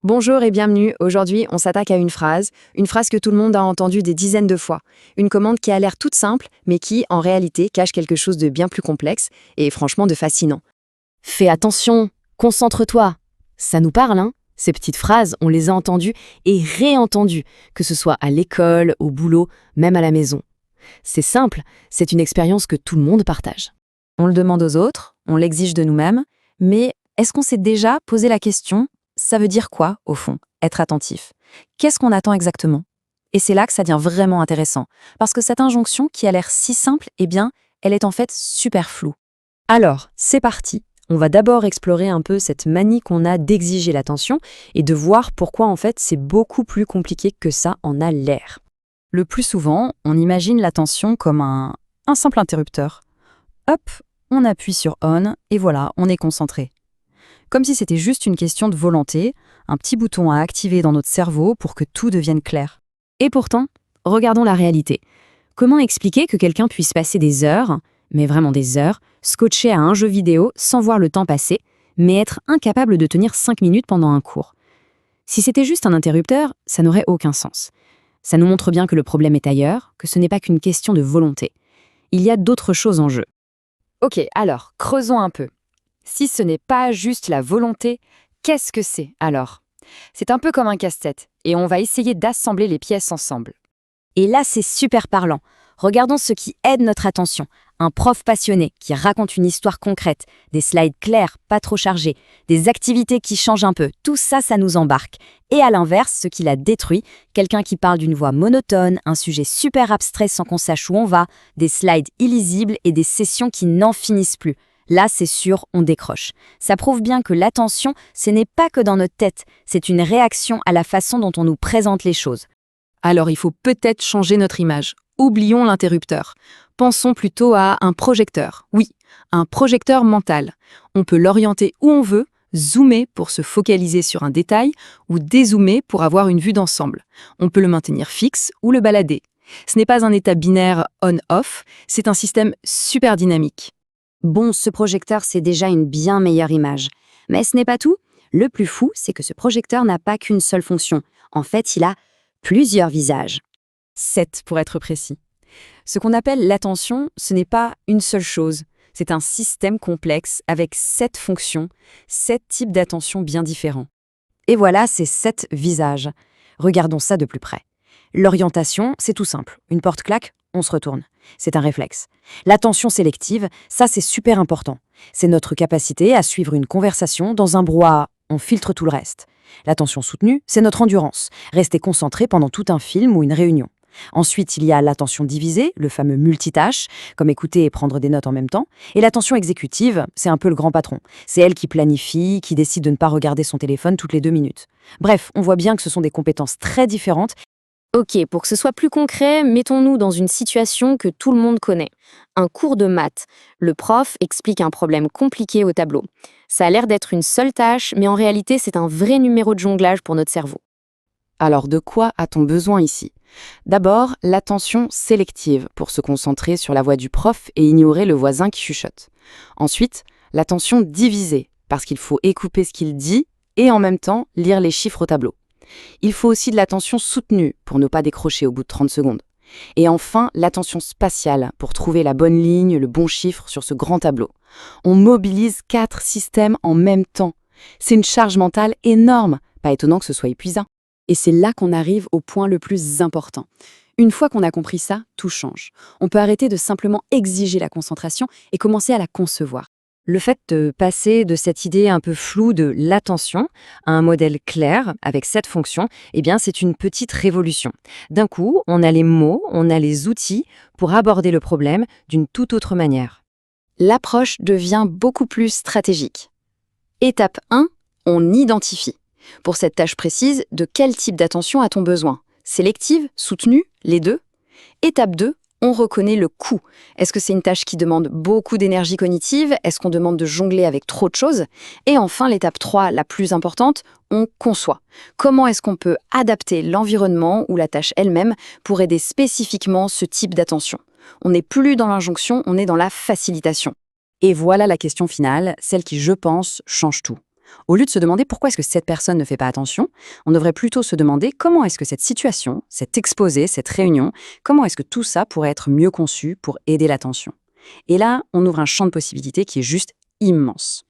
Bonjour et bienvenue. Aujourd'hui, on s'attaque à une phrase que tout le monde a entendue des dizaines de fois. Une commande qui a l'air toute simple, mais qui, en réalité, cache quelque chose de bien plus complexe et franchement de fascinant. Fais attention, concentre-toi. Ça nous parle, hein? Ces petites phrases, on les a entendues et réentendues, que ce soit à l'école, au boulot, même à la maison. C'est simple, c'est une expérience que tout le monde partage. On le demande aux autres, on l'exige de nous-mêmes, mais est-ce qu'on s'est déjà posé la question, ça veut dire quoi, au fond, être attentif? Qu'est-ce qu'on attend exactement? Et c'est là que ça devient vraiment intéressant, parce que cette injonction qui a l'air si simple, eh bien, elle est en fait super floue. Alors, c'est parti. On va d'abord explorer un peu cette manie qu'on a d'exiger l'attention et de voir pourquoi en fait c'est beaucoup plus compliqué que ça en a l'air. Le plus souvent, on imagine l'attention comme un simple interrupteur. Hop, on appuie sur On et voilà, on est concentré. Comme si c'était juste une question de volonté, un petit bouton à activer dans notre cerveau pour que tout devienne clair. Et pourtant, regardons la réalité. Comment expliquer que quelqu'un puisse passer des heures, mais vraiment des heures, scotché à un jeu vidéo sans voir le temps passer, mais être incapable de tenir 5 minutes pendant un cours? Si c'était juste un interrupteur, ça n'aurait aucun sens. Ça nous montre bien que le problème est ailleurs, que ce n'est pas qu'une question de volonté. Il y a d'autres choses en jeu. Ok, alors, creusons un peu. Si ce n'est pas juste la volonté, qu'est-ce que c'est alors? C'est un peu comme un casse-tête, et on va essayer d'assembler les pièces ensemble. Et là, c'est super parlant. Regardons ce qui aide notre attention. Un prof passionné qui raconte une histoire concrète, des slides clairs, pas trop chargés, des activités qui changent un peu. Tout ça, ça nous embarque. Et à l'inverse, ce qui la détruit, quelqu'un qui parle d'une voix monotone, un sujet super abstrait sans qu'on sache où on va, des slides illisibles et des sessions qui n'en finissent plus. Là, c'est sûr, on décroche. Ça prouve bien que l'attention, ce n'est pas que dans notre tête, c'est une réaction à la façon dont on nous présente les choses. Alors il faut peut-être changer notre image. Oublions l'interrupteur. Pensons plutôt à un projecteur. Oui, un projecteur mental. On peut l'orienter où on veut, zoomer pour se focaliser sur un détail ou dézoomer pour avoir une vue d'ensemble. On peut le maintenir fixe ou le balader. Ce n'est pas un état binaire on-off, c'est un système super dynamique. Bon, ce projecteur, c'est déjà une bien meilleure image. Mais ce n'est pas tout. Le plus fou, c'est que ce projecteur n'a pas qu'une seule fonction. En fait, il a plusieurs visages. 7 pour être précis. Ce qu'on appelle l'attention, ce n'est pas une seule chose. C'est un système complexe avec 7 fonctions, 7 types d'attention bien différents. Et voilà ces 7 visages. Regardons ça de plus près. L'orientation, c'est tout simple. Une porte claque, on se retourne. C'est un réflexe. L'attention sélective, ça c'est super important. C'est notre capacité à suivre une conversation dans un brouhaha. On filtre tout le reste. L'attention soutenue, c'est notre endurance. Rester concentré pendant tout un film ou une réunion. Ensuite, il y a l'attention divisée, le fameux multitâche, comme écouter et prendre des notes en même temps. Et l'attention exécutive, c'est un peu le grand patron. C'est elle qui planifie, qui décide de ne pas regarder son téléphone toutes les 2 minutes. Bref, on voit bien que ce sont des compétences très différentes. Ok, pour que ce soit plus concret, mettons-nous dans une situation que tout le monde connaît. Un cours de maths. Le prof explique un problème compliqué au tableau. Ça a l'air d'être une seule tâche, mais en réalité, c'est un vrai numéro de jonglage pour notre cerveau. Alors de quoi a-t-on besoin ici? D'abord, l'attention sélective pour se concentrer sur la voix du prof et ignorer le voisin qui chuchote. Ensuite, l'attention divisée parce qu'il faut écouter ce qu'il dit et en même temps lire les chiffres au tableau. Il faut aussi de l'attention soutenue pour ne pas décrocher au bout de 30 secondes. Et enfin, l'attention spatiale pour trouver la bonne ligne, le bon chiffre sur ce grand tableau. On mobilise 4 systèmes en même temps. C'est une charge mentale énorme, pas étonnant que ce soit épuisant. Et c'est là qu'on arrive au point le plus important. Une fois qu'on a compris ça, tout change. On peut arrêter de simplement exiger la concentration et commencer à la concevoir. Le fait de passer de cette idée un peu floue de l'attention à un modèle clair avec cette fonction, eh bien c'est une petite révolution. D'un coup, on a les mots, on a les outils pour aborder le problème d'une toute autre manière. L'approche devient beaucoup plus stratégique. Étape 1, on identifie. Pour cette tâche précise, de quel type d'attention a-t-on besoin? Sélective, soutenue, les deux? Étape 2, on reconnaît le coût. Est-ce que c'est une tâche qui demande beaucoup d'énergie cognitive? Est-ce qu'on demande de jongler avec trop de choses? Et enfin, l'étape 3, la plus importante, on conçoit. Comment est-ce qu'on peut adapter l'environnement ou la tâche elle-même pour aider spécifiquement ce type d'attention? On n'est plus dans l'injonction, on est dans la facilitation. Et voilà la question finale, celle qui, je pense, change tout. Au lieu de se demander pourquoi est-ce que cette personne ne fait pas attention, on devrait plutôt se demander comment est-ce que cette situation, cet exposé, cette réunion, comment est-ce que tout ça pourrait être mieux conçu pour aider l'attention. Et là, on ouvre un champ de possibilités qui est juste immense.